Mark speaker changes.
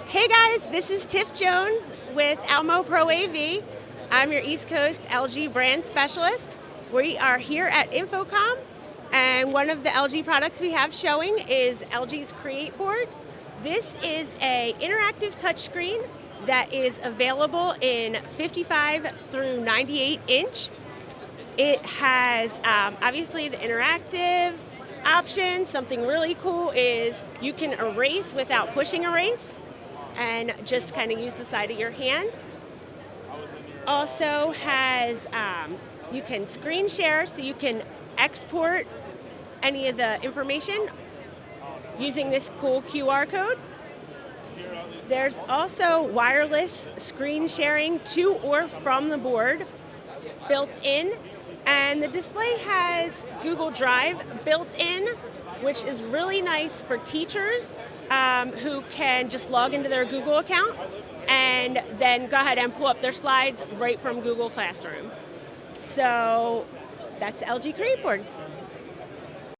Speaker 1: Hey guys, this is Tiff Jones with Almo Pro AV. I'm your East Coast LG brand specialist. We are here at InfoComm, and one of the LG products we have showing is LG's CreateBoard. This is an interactive touchscreen that is available in 55 through 98 inch. It has obviously the interactive option. Something really cool is you can erase without pushing erase and just kind of use the side of your hand. Also has, you can screen share, so you can export any of the information using this cool QR code. There's also wireless screen sharing to or from the board built in, and the display has Google Drive built in, which is really nice for teachers who can just log into their Google account and then go ahead and pull up their slides right from Google Classroom. So that's the LG CreateBoard.